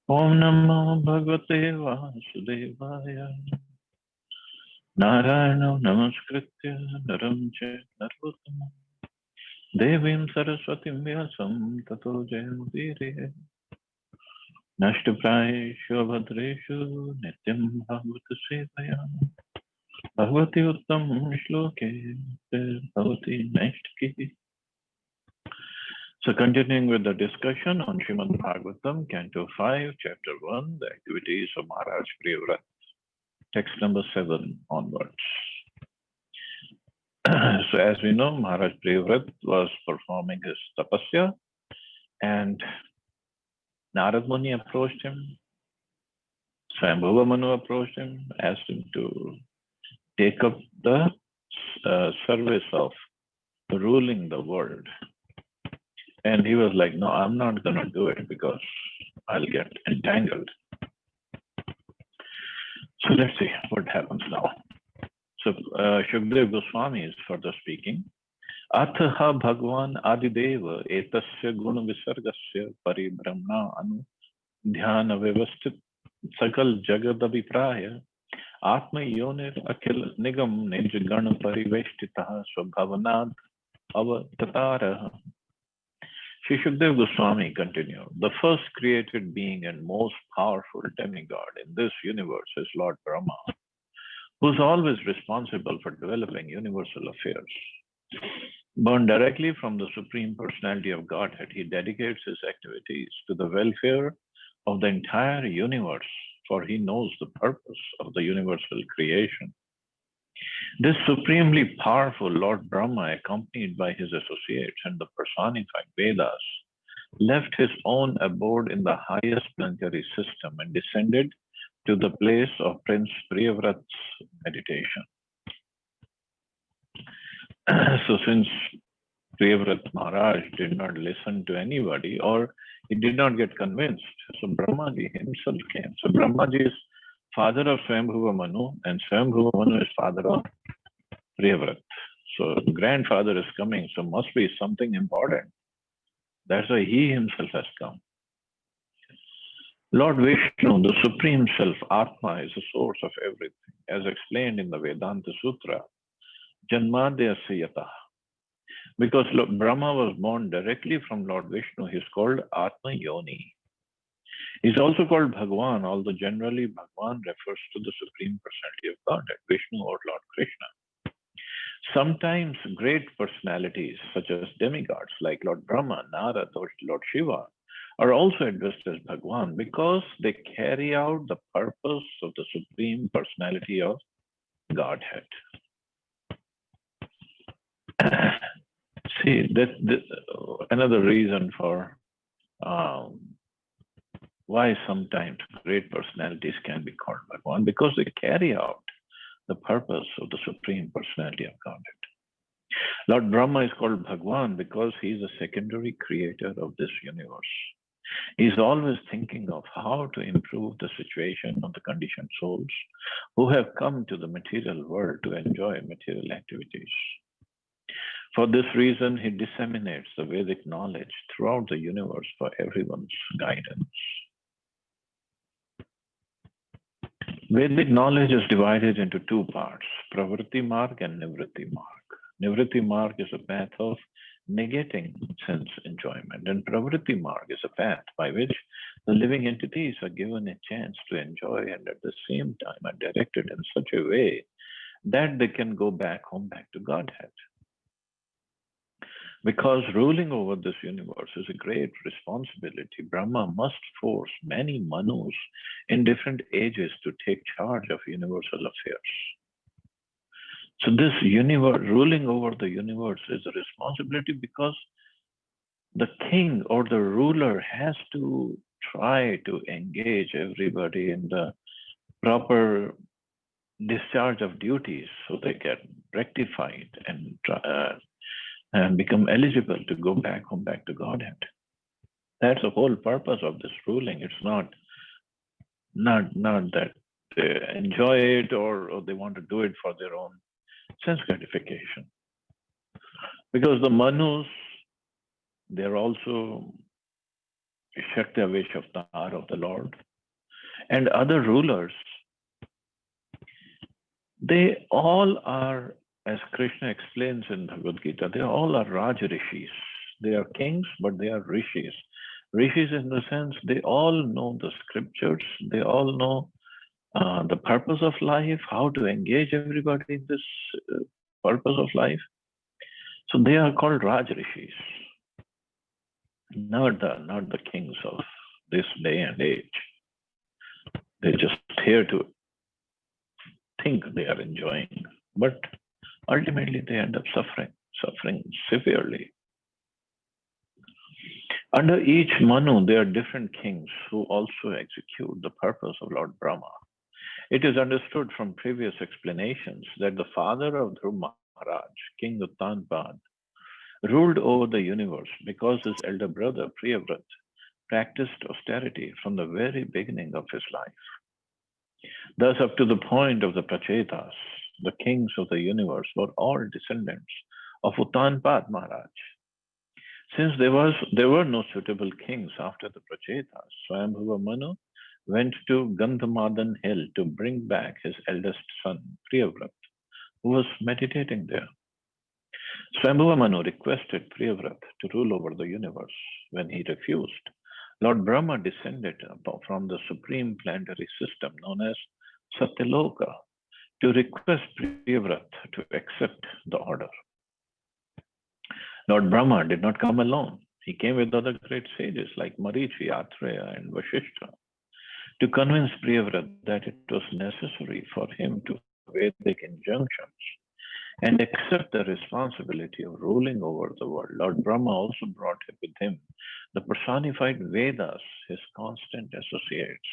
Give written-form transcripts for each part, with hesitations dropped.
Om Namo Bhagavate Vasudevaya. Narayana Namaskritya Naram Chet Narottam Devim Saraswatim Vyasam Tato Jayamudire Nashtaprayeshu Bhadreshu Nityam Bhagavata Sevaya Bhagavati Uttam Shloke Bhagavati Naishtaki. So continuing with the discussion on Srimad Bhagavatam, Canto 5, Chapter 1, the activities of Maharaj Priyavrat, text number 7 onwards. So as we know, Maharaj Priyavrat was performing his tapasya and Narad Muni approached him, Swayambhuva Manu approached him, asked him to take up the service of ruling the world. And he was like, no, I'm not going to do it because I'll get entangled. So let's see what happens now. So Shukdev Goswami is further speaking. Atha Bhagwan Adideva etasya guna visargasya paribramna anu dhyana vyavasthit sakal jagad abhipraya atma yonir akhil nigam nij gana pariveshtitah swabhavanad avatatara. Shri Shukdev Goswami continued, the first created being and most powerful demigod in this universe is Lord Brahma, who is always responsible for developing universal affairs. Born directly from the Supreme Personality of Godhead, he dedicates his activities to the welfare of the entire universe, for he knows the purpose of the universal creation. This supremely powerful Lord Brahma, accompanied by his associates and the personified Vedas, left his own abode in the highest planetary system and descended to the place of Prince Priyavrat's meditation. So since Priyavrat Maharaj did not listen to anybody, or he did not get convinced, so Brahmaji himself came. So Brahmaji is father of Swayambhuva Manu, and Swayambhuva Manu is father of Priyavrat. So grandfather is coming, so must be something important. That's why he himself has come. Lord Vishnu, the Supreme Self, Atma, is the source of everything, as explained in the Vedanta Sutra, Janmadhyasya Yatah. Because Lord Brahma was born directly from Lord Vishnu, he is called Atma Yoni. He is also called Bhagwan, although generally Bhagwan refers to the Supreme Personality of Godhead, Vishnu or Lord Krishna. Sometimes great personalities, such as demigods like Lord Brahma, Narad, or Lord Shiva, are also addressed as Bhagwan because they carry out the purpose of the Supreme Personality of Godhead. See, another reason for why sometimes great personalities can be called Bhagwan, because they carry out the purpose of the Supreme Personality of Godhead. Lord Brahma is called Bhagwan because he is a secondary creator of this universe. He is always thinking of how to improve the situation of the conditioned souls who have come to the material world to enjoy material activities. For this reason, he disseminates the Vedic knowledge throughout the universe for everyone's guidance. Vedic knowledge is divided into two parts, Pravritti Marg and Nivritti Marg. Nivritti Marg is a path of negating sense enjoyment, and Pravritti Marg is a path by which the living entities are given a chance to enjoy and at the same time are directed in such a way that they can go back home, back to Godhead. Because ruling over this universe is a great responsibility, Brahma must force many Manus in different ages to take charge of universal affairs. So this universe, ruling over the universe is a responsibility because the king or the ruler has to try to engage everybody in the proper discharge of duties so they get rectified and become eligible to go back home, back to Godhead. That's the whole purpose of this ruling. It's not that they enjoy it or they want to do it for their own sense gratification. Because the Manus, they're also Shakti Avatar of the Lord, and other rulers, they all are, as Krishna explains in Bhagavad Gita, they all are Raj Rishis. They are kings, but they are rishis. Rishis in the sense they all know the scriptures, they all know the purpose of life, how to engage everybody in this uh, purpose of life. So they are called Raj Rishis, not the kings of this day and age. They're just here to think they are enjoying, but ultimately they end up suffering severely. Under each Manu, there are different kings who also execute the purpose of Lord Brahma. It is understood from previous explanations that the father of Dhruva Maharaj, King Uttanpad, ruled over the universe because his elder brother Priyavrat practiced austerity from the very beginning of his life. Thus, up to the point of the Prachetas, the kings of the universe were all descendants of Uttanpad Maharaj. Since there were no suitable kings after the Prachetas, Swayambhuva Manu went to Gandhamadan hill to bring back his eldest son, Priyavrat, who was meditating there. Swayambhuva Manu requested Priyavrat to rule over the universe. When he refused, Lord Brahma descended from the supreme planetary system known as Satyaloka to request Priyavrat to accept the order. Lord Brahma did not come alone. He came with other great sages like Marichi, Atreya, and Vashishta to convince Priyavrat that it was necessary for him to Vedic injunctions and accept the responsibility of ruling over the world. Lord Brahma also brought with him the personified Vedas, his constant associates.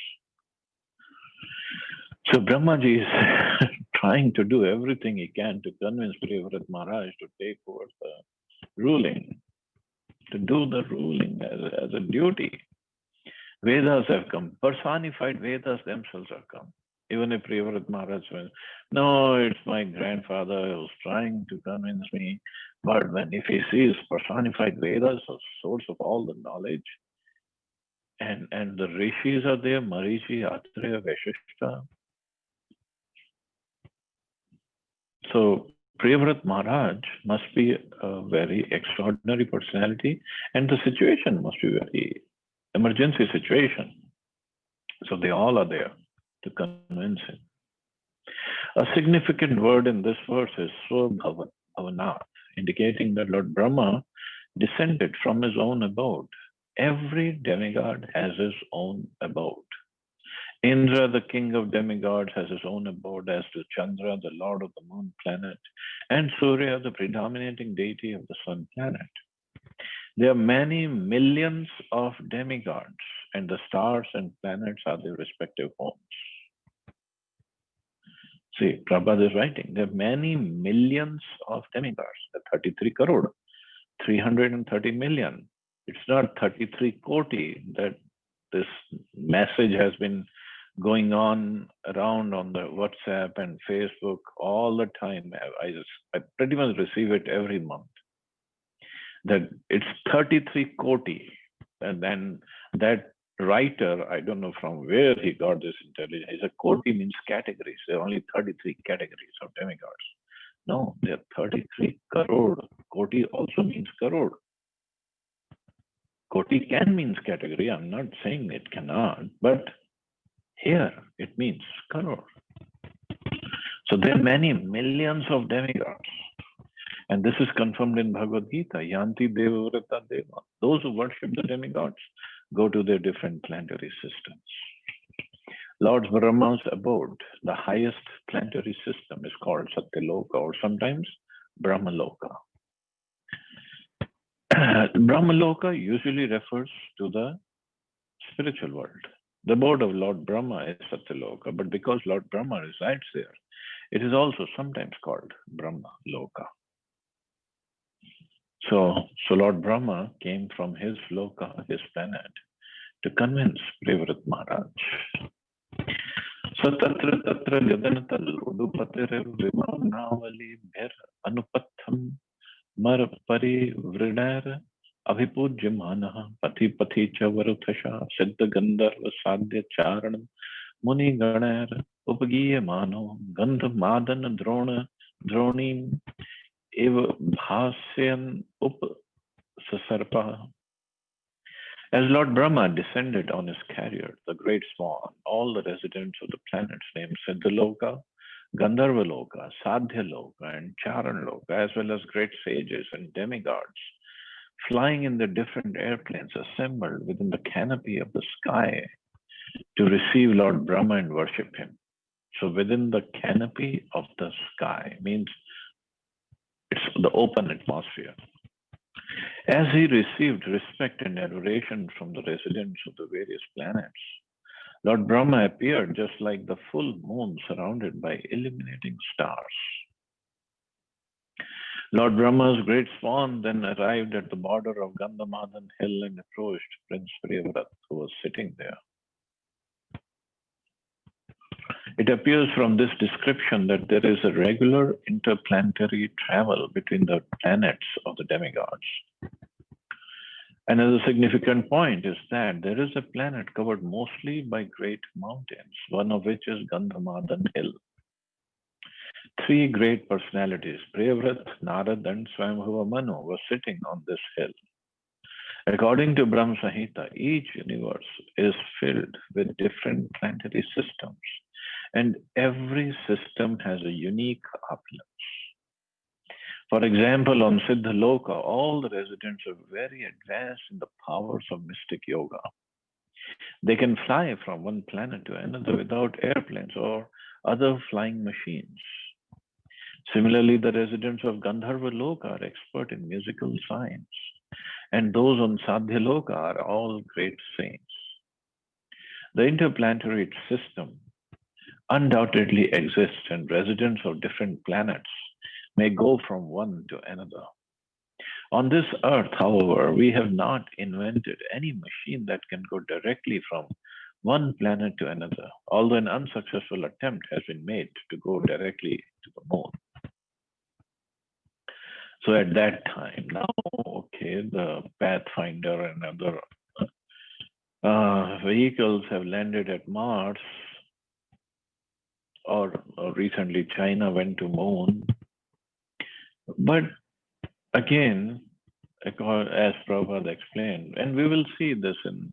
So Brahmaji is trying to do everything he can to convince Priyavrat Maharaj to take over the ruling, to do the ruling as a duty. Vedas have come. Personified Vedas themselves have come. Even if Priyavrat Maharaj went, no, it's my grandfather who's trying to convince me. But if he sees personified Vedas, the source of all the knowledge, and the rishis are there, Marichi, Atreya, Vashishta. So Priyavrat Maharaj must be a very extraordinary personality, and the situation must be very emergency situation. So they all are there to convince him. A significant word in this verse is Swabhavanat, indicating that Lord Brahma descended from his own abode. Every demigod has his own abode. Indra, the king of demigods, has his own abode, as do Chandra, the lord of the moon planet, and Surya, the predominating deity of the sun planet. There are many millions of demigods, and the stars and planets are their respective homes. See, Prabhupada is writing, there are many millions of demigods, 33 crore, 330 million. It's not 33 koti that this message has been going on around on the WhatsApp and Facebook all the time. I pretty much receive it every month. That it's 33 koti. And then that writer, I don't know from where he got this intelligence. He said koti means categories. There are only 33 categories of demigods. No, there are 33 crore. Koti also means crore. Koti can means category. I'm not saying it cannot, but here it means crore. So there are many millions of demigods. And this is confirmed in Bhagavad Gita. Yanti Devavrata Deva. Those who worship the demigods go to their different planetary systems. Lord Brahma's abode, the highest planetary system, is called Satyaloka or sometimes Brahmaloka. Brahmaloka usually refers to the spiritual world. The abode of Lord Brahma is Satyaloka, but because Lord Brahma resides there, it is also sometimes called Brahmaloka. So Lord Brahma came from his loka, his planet, to convince Priyavrat Maharaj. So tatra jadanatal udupatir vimanavali bher anupatham mar parivrinar Abhipujyamanaha Pati Pati Chavaruthasha Siddha Gandharva Sadhya Charanam Muni Ganar Upagiyamano Gandha Madana Drona Dronim Eva Bhasyan Up Sasarpa. As Lord Brahma descended on his carrier, the great swan, all the residents of the planets named Siddhaloka, Gandharvaloka, Sadhyaloka, and Charanloka, as well as great sages and demigods, flying in the different airplanes, assembled within the canopy of the sky to receive Lord Brahma and worship him. So within the canopy of the sky means it's the open atmosphere. As he received respect and adoration from the residents of the various planets, Lord Brahma appeared just like the full moon surrounded by illuminating stars. Lord Brahma's great swan then arrived at the border of Gandhamadhan hill and approached Prince Priyavrat, who was sitting there. It appears from this description that there is a regular interplanetary travel between the planets of the demigods. Another significant point is that there is a planet covered mostly by great mountains, one of which is Gandhamadhan Hill. Three great personalities, Priyavrat, Narad, and Swayambhuva Manu, were sitting on this hill. According to Brahma Samhita, each universe is filled with different planetary systems, and every system has a unique opulence. For example, on Siddhaloka, all the residents are very advanced in the powers of mystic yoga. They can fly from one planet to another without airplanes or other flying machines. Similarly, the residents of Gandharvaloka are expert in musical science, and those on Sadhyaloka are all great saints. The interplanetary system undoubtedly exists, and residents of different planets may go from one to another. On this earth, however, we have not invented any machine that can go directly from one planet to another, although an unsuccessful attempt has been made to go directly to the moon. So at that time, now, okay, the Pathfinder and other vehicles have landed at Mars, or recently China went to moon. But again, as Prabhupada explained, and we will see this in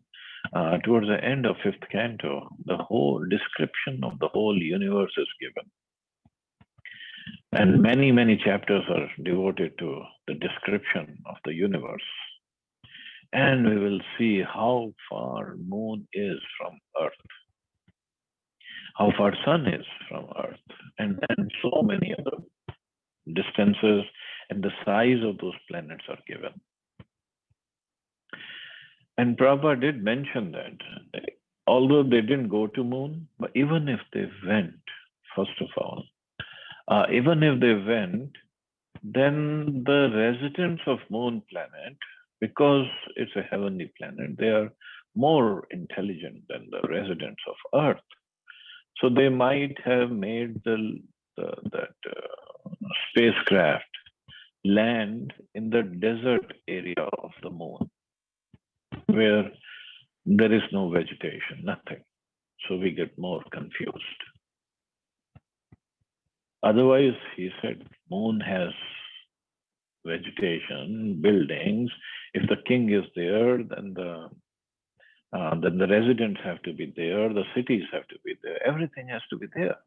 towards the end of 5th canto, the whole description of the whole universe is given. And many, many chapters are devoted to the description of the universe. And we will see how far moon is from Earth, how far sun is from Earth, and then so many other distances and the size of those planets are given. And Prabhupada did mention that although they didn't go to moon, but even if they went, first of all, even if they went, then the residents of moon planet, because it's a heavenly planet, they are more intelligent than the residents of Earth. So they might have made that spacecraft land in the desert area of the moon, where there is no vegetation, nothing. So we get more confused. Otherwise, he said, moon has vegetation, buildings. If the king is there, then the residents have to be there, the cities have to be there, everything has to be there.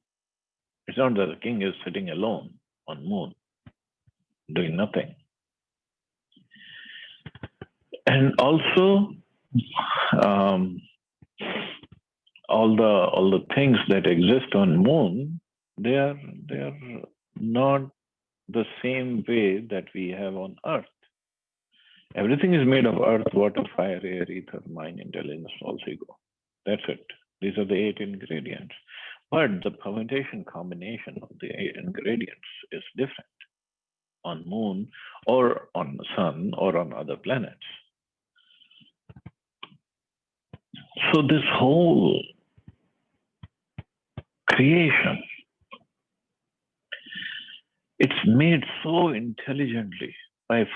It's not that the king is sitting alone on moon, doing nothing. And also, all the things that exist on moon, they are not the same way that we have on Earth. Everything is made of earth, water, fire, air, ether, mind, intelligence, false ego. That's it. These are the 8 ingredients. But the permutation combination of the 8 ingredients is different on moon or on the sun or on other planets. So this whole creation, it's made so intelligently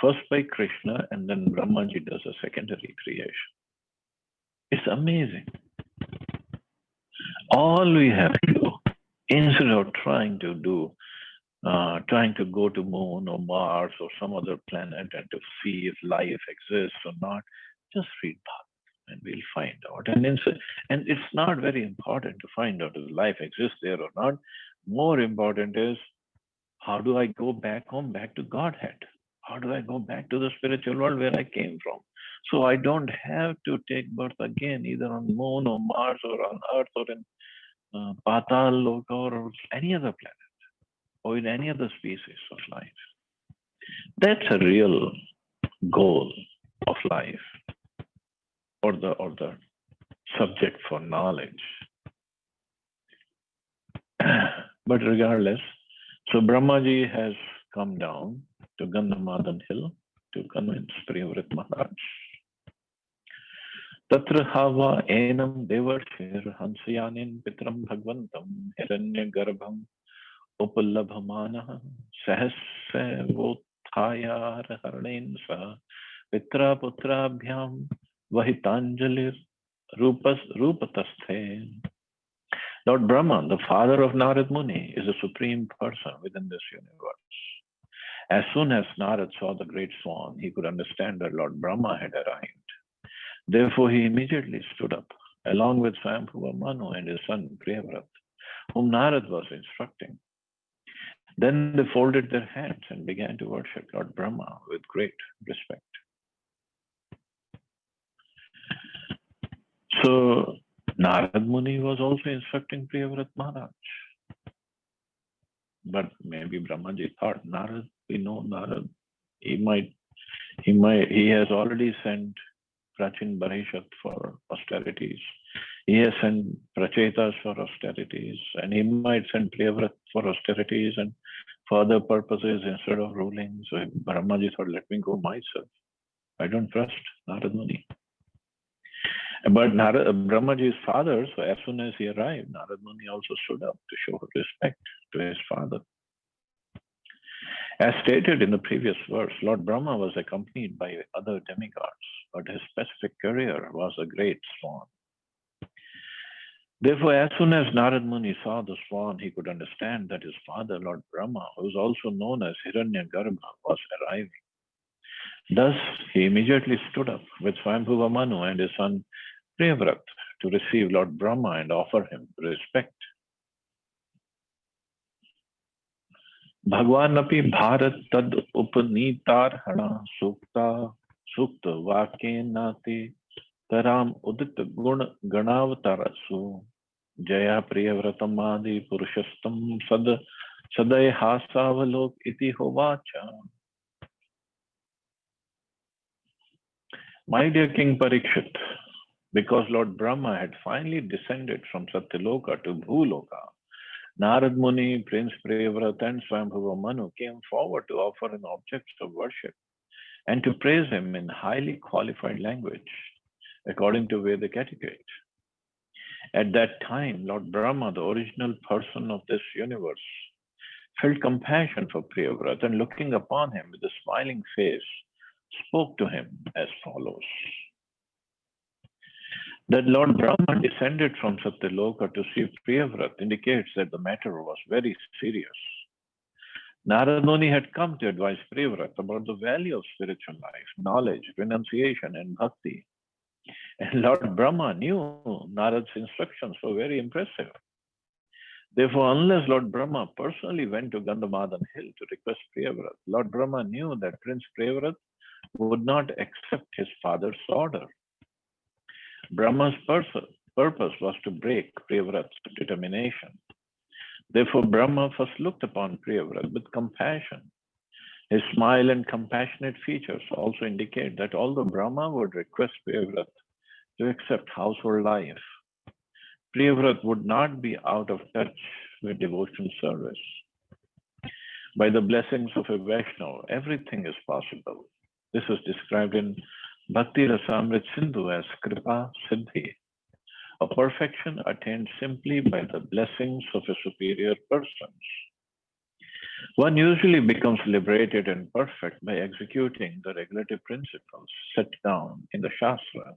first by Krishna, and then Brahmaji does a secondary creation. It's amazing. All we have to do, instead of trying to go to Moon or Mars or some other planet and to see if life exists or not, just read Bhagavad and we'll find out. And it's not very important to find out if life exists there or not. More important is, how do I go back home, back to Godhead? How do I go back to the spiritual world where I came from? So I don't have to take birth again, either on Moon or Mars or on Earth or in Patal Loka or any other planet or in any other species of life. That's a real goal of life, or the subject for knowledge. But regardless, so Brahmaji has come down to Gandhamadhan Hill to convince Priyavrat Maharaj. Tatra hava enam devarshir hansayanin pitram bhagvantam hiranya garbham upalabhamana sahasya vothayar harnen sa pitra putrabhyam vahitanjalir rupatasthe. Lord Brahma, the father of Narad Muni, is a supreme person within this universe. As soon as Narad saw the great swan, he could understand that Lord Brahma had arrived. Therefore, he immediately stood up, along with Swayambhuva Manu and his son Priyavrat, whom Narad was instructing. Then they folded their hands and began to worship Lord Brahma with great respect. So, Narad Muni was also instructing Priyavrat Maharaj. But maybe Brahmaji thought, Narad, we know Narad, he has already sent Prachin Barishat for austerities. He has sent Prachetas for austerities, and he might send Priyavrat for austerities and for other purposes instead of ruling. So Brahmaji thought, let me go myself. I don't trust Narad Muni. But Brahmaji's father, so as soon as he arrived, Narad Muni also stood up to show respect to his father. As stated in the previous verse, Lord Brahma was accompanied by other demigods, but his specific career was a great swan. Therefore, as soon as Narad Muni saw the swan, he could understand that his father, Lord Brahma, who is also known as Hiranyagarbha, was arriving. Thus, he immediately stood up with Swayambhuva Manu and his son Priyavrat to receive Lord Brahma and offer him respect. Bhagwan api bharat tad upanitar hana sukta vakye nate taram udit gun ganavatarasu jaya priyavratam adi purushastam saday hasavalok iti hovacha. My dear King Parikshit, because Lord Brahma had finally descended from Satyaloka to Bhuloka, Narad Muni, Prince Priyavrat and Swayambhuva Manu came forward to offer him objects of worship and to praise him in highly qualified language, according to Vedic etiquette. At that time, Lord Brahma, the original person of this universe, felt compassion for Priyavrat and looking upon him with a smiling face, spoke to him as follows. That Lord Brahma descended from Satyaloka to see Priyavrat indicates that the matter was very serious. Narad Muni had come to advise Priyavrat about the value of spiritual life, knowledge, renunciation, and bhakti. And Lord Brahma knew Narad's instructions were very impressive. Therefore, unless Lord Brahma personally went to Gandhamadhan Hill to request Priyavrat, Lord Brahma knew that Prince Priyavrat would not accept his father's order. Brahma's purpose was to break Priyavrat's determination. Therefore, Brahma first looked upon Priyavrat with compassion. His smile and compassionate features also indicate that although Brahma would request Priyavrat to accept household life, Priyavrat would not be out of touch with devotional service. By the blessings of a Vaishnava, everything is possible. This is described in Bhakti Rasamrit Sindhu as Kripa Siddhi, a perfection attained simply by the blessings of a superior person. One usually becomes liberated and perfect by executing the regulative principles set down in the Shastras.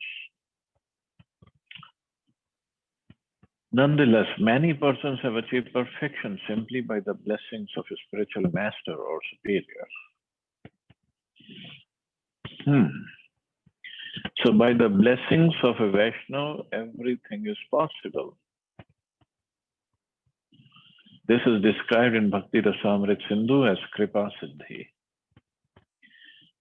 Nonetheless, many persons have achieved perfection simply by the blessings of a spiritual master or superior. So by the blessings of a Vaishnava, everything is possible. This is described in Bhakti Rasamrit Sindhu as Kripa Siddhi.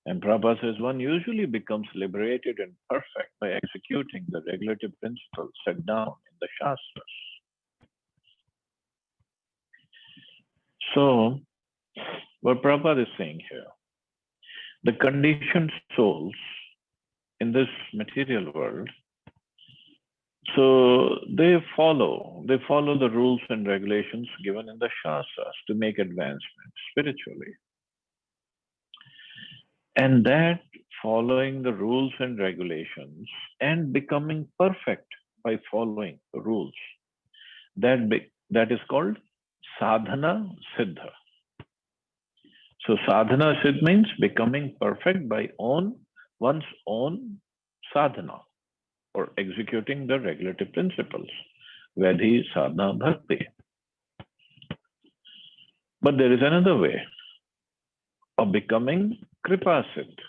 And Prabhupada says one usually becomes liberated and perfect by executing the regulative principles set down in the Shastras. So, what Prabhupada is saying here, the conditioned souls in this material world, so they follow the rules and regulations given in the Shastras to make advancement spiritually. And that following the rules and regulations and becoming perfect by following the rules, that is called sadhana siddha. So sadhana siddha means becoming perfect by one's own sadhana, or executing the regulative principles, Vedhi, Sadhana, Bhakti. But there is another way of becoming Kripa Siddha,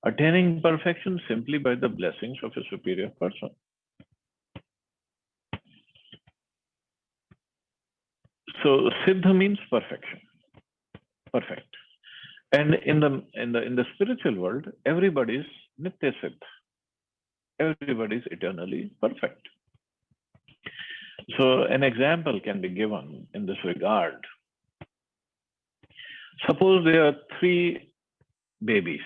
attaining perfection simply by the blessings of a superior person. So Siddha means perfection, perfect. And in the spiritual world, everybody is Nitya Siddha. Everybody is eternally perfect. So an example can be given in this regard. Suppose there are 3 babies,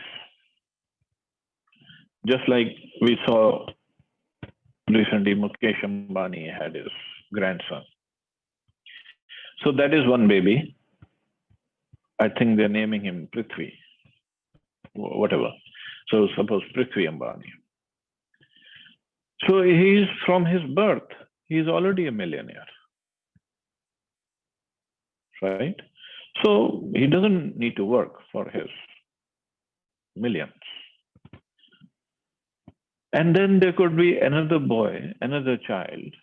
just like we saw recently Mukesh Ambani had his grandson. So that is one baby. I think they're naming him Prithvi, whatever. So suppose Prithvi Ambani. So he's from his birth, he's already a millionaire, right? So he doesn't need to work for his millions. And then there could be another boy, another child,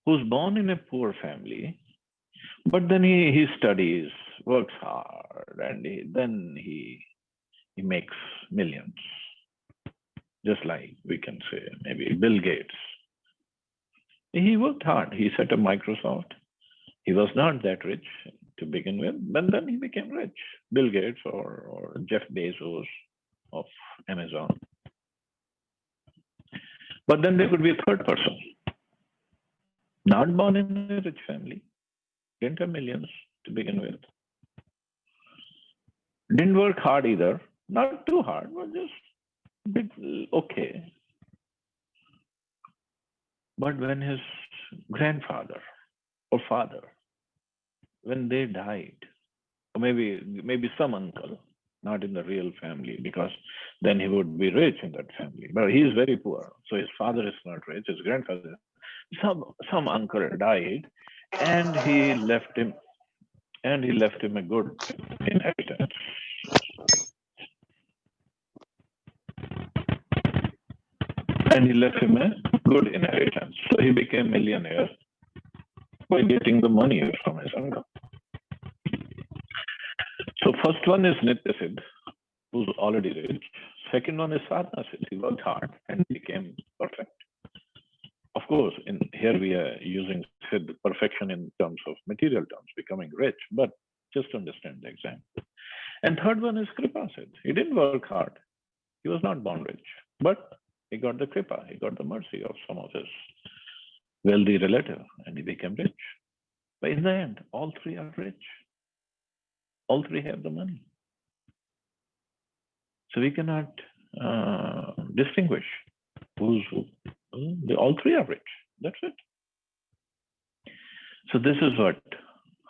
who's born in a poor family, but then he studies, works hard, and then he makes millions. Just like we can say maybe Bill Gates. He worked hard. He set up Microsoft. He was not that rich to begin with, but then he became rich. Bill Gates or Jeff Bezos of Amazon. But then there could be a third person, not born in a rich family, didn't have millions to begin with. Didn't work hard either, not too hard, but just a bit okay. But when his grandfather or father, when they died, or maybe some uncle, not in the real family, because then he would be rich in that family. But he is very poor, so his father is not rich. His grandfather, some uncle died, and he left him a good inheritance. And he left him a good inheritance. So he became millionaire by getting the money from his uncle. So first one is Nitya Siddha, who's already rich. Second one is Sadhana Siddha. He worked hard and became perfect. Of course, here we are using Siddha, perfection in terms of material terms, becoming rich, but just understand the example. And third one is Kripa Siddha. He didn't work hard. He was not born rich, but he got the Kripa, he got the mercy of some of his wealthy relative, and he became rich. But in the end, all 3 are rich. All 3 have the money. So we cannot distinguish who's who. All 3 are rich. That's it. So this is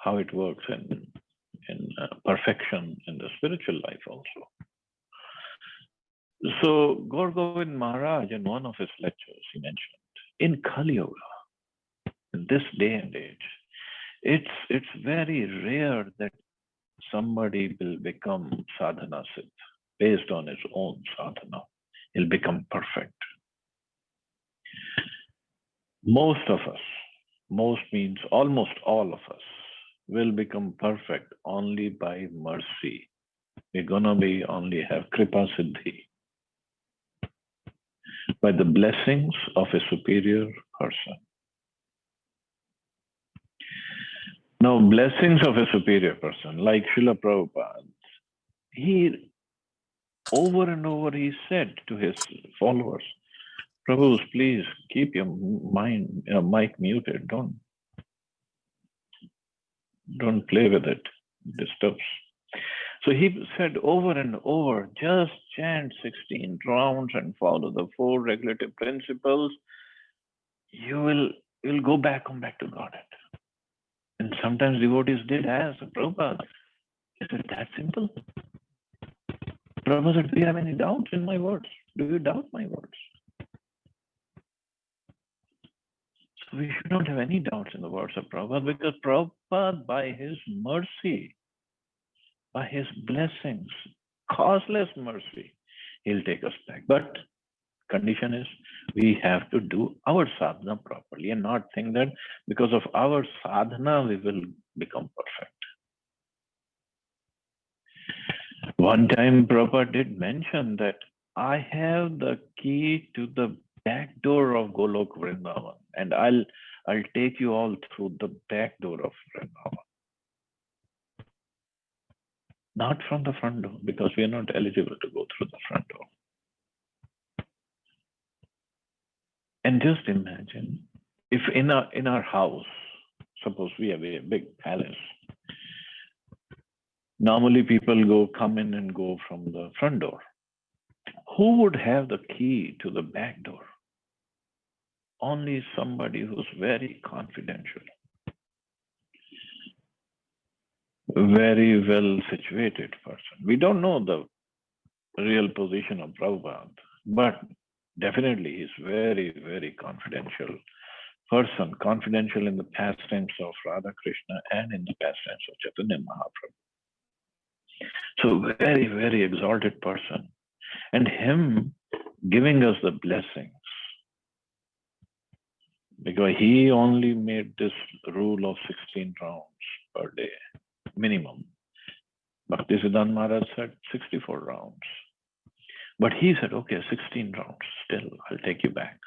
how it works in perfection in the spiritual life also. So Gaur Govind Maharaj, in one of his lectures, he mentioned, in Kali Yuga, in this day and age, it's very rare that somebody will become sadhana siddh based on his own sadhana. He'll become perfect. Most of us, most means almost all of us, will become perfect only by mercy. We're gonna be only have kripa siddhi by the blessings of a superior person. Now, blessings of a superior person, like Srila Prabhupada, he over and over he said to his followers, Prabhus, please keep your mic muted. Don't play with it. It disturbs. So he said over and over, just chant 16 rounds and follow the 4 regulative principles. You'll go back, come back to Godhead. And sometimes devotees did ask, Prabhupada, is it that simple? Prabhupada said, do you have any doubts in my words? Do you doubt my words? So we should not have any doubts in the words of Prabhupada, because Prabhupada, by his mercy, by his blessings, causeless mercy, he'll take us back. But condition is we have to do our sadhana properly and not think that because of our sadhana we will become perfect. One time Prabhupada did mention that I have the key to the back door of Golok Vrindavan, and I'll take you all through the back door of Vrindavan. Not from the front door, because we are not eligible to go through the front door. And just imagine if in our house, suppose we have a big palace, normally people come in and go from the front door. Who would have the key to the back door? Only somebody who's very confidential, very well situated person. We don't know the real position of Prabhupada, but definitely he's very, very confidential person, confidential in the pastimes of Radha Krishna and in the pastimes of Chaitanya Mahaprabhu. So very, very exalted person. And him giving us the blessings, because he only made this rule of 16 rounds per day, minimum. Bhaktisiddhanta Maharaj said 64 rounds. But he said, okay, 16 rounds, still, I'll take you back.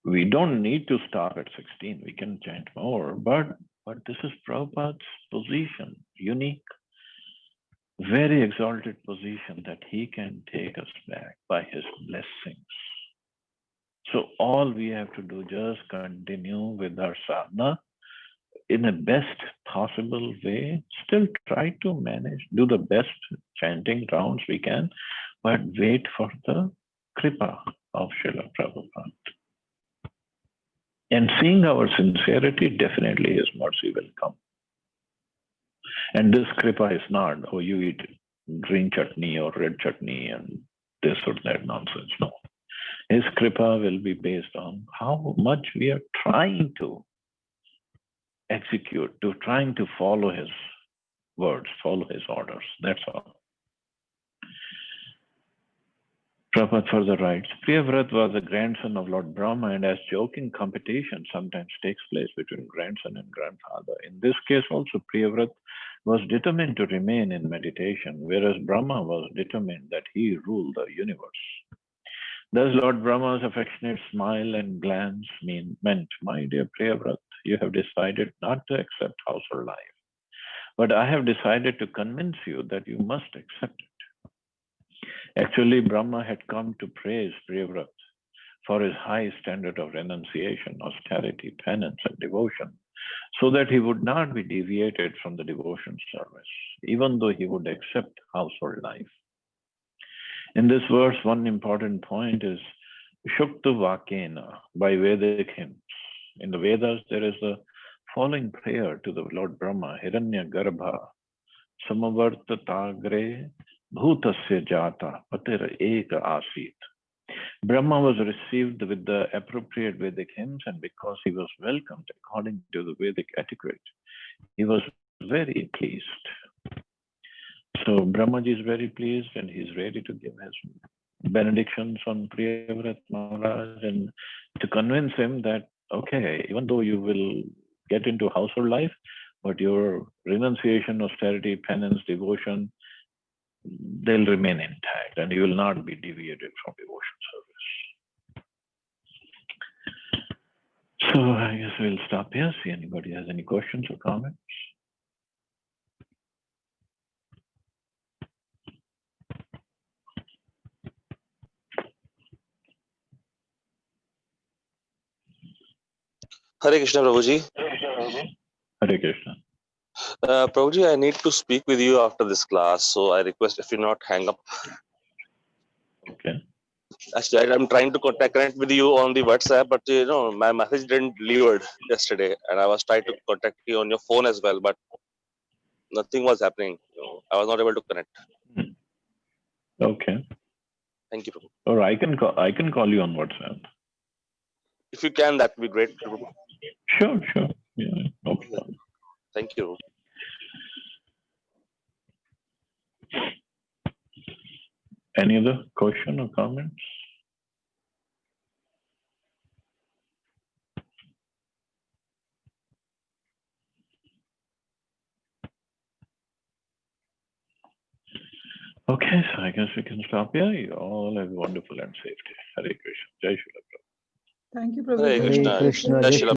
We don't need to stop at 16, we can chant more, but this is Prabhupada's position, unique, very exalted position that he can take us back by his blessings. So all we have to do, just continue with our sadhana in the best possible way, still try to manage, do the best chanting rounds we can, but wait for the kripa of Srila Prabhupada. And seeing our sincerity, definitely his mercy will come. And this kripa is not, oh, you eat green chutney or red chutney and this or that nonsense. No. His kripa will be based on how much we are trying to execute, trying to follow his words, follow his orders. That's all. Prabhupada further writes, Priyavrat was a grandson of Lord Brahma, and as joking competition sometimes takes place between grandson and grandfather. In this case also, Priyavrat was determined to remain in meditation, whereas Brahma was determined that he ruled the universe. Thus, Lord Brahma's affectionate smile and glance meant, my dear Priyavrat, you have decided not to accept household life, but I have decided to convince you that you must accept it. Actually, Brahma had come to praise Priyavrat for his high standard of renunciation, austerity, penance, and devotion, so that he would not be deviated from the devotion service, even though he would accept household life. In this verse, one important point is Shukta Vakena by Vedic hymns. In the Vedas, there is the following prayer to the Lord Brahma, Hiranya Garbha, Samavartatagre Bhutasya Jata Patir Eka Asit. Brahma was received with the appropriate Vedic hymns, and because he was welcomed according to the Vedic etiquette, he was very pleased. So Brahmaji is very pleased, and he's ready to give his benedictions on Priyavrat Maharaj, and to convince him that, okay, even though you will get into household life, but your renunciation, austerity, penance, devotion, they'll remain intact, and you will not be deviated from devotion service. So I guess we'll stop here. See anybody has any questions or comments. Hare Krishna, Prabhuji. Hare Krishna. Prabhuji, I need to speak with you after this class, so I request if you not hang up. Okay. Actually, I'm trying to connect with you on the WhatsApp, but my message didn't delivered yesterday, and I was trying to contact you on your phone as well, but nothing was happening. I was not able to connect. Okay. Thank you, Prabhu. Or I can call you on WhatsApp. If you can, that would be great, Prabhu. Sure. Yeah, no problem. Thank you. Any other question or comments? Okay, so I guess we can stop here. You all have a wonderful and safe day. Hare Krishna. Jai Shri Prabhupada. Thank you, Hare Prabhuji. Krishna. Hare Krishna. Jai Jai Shri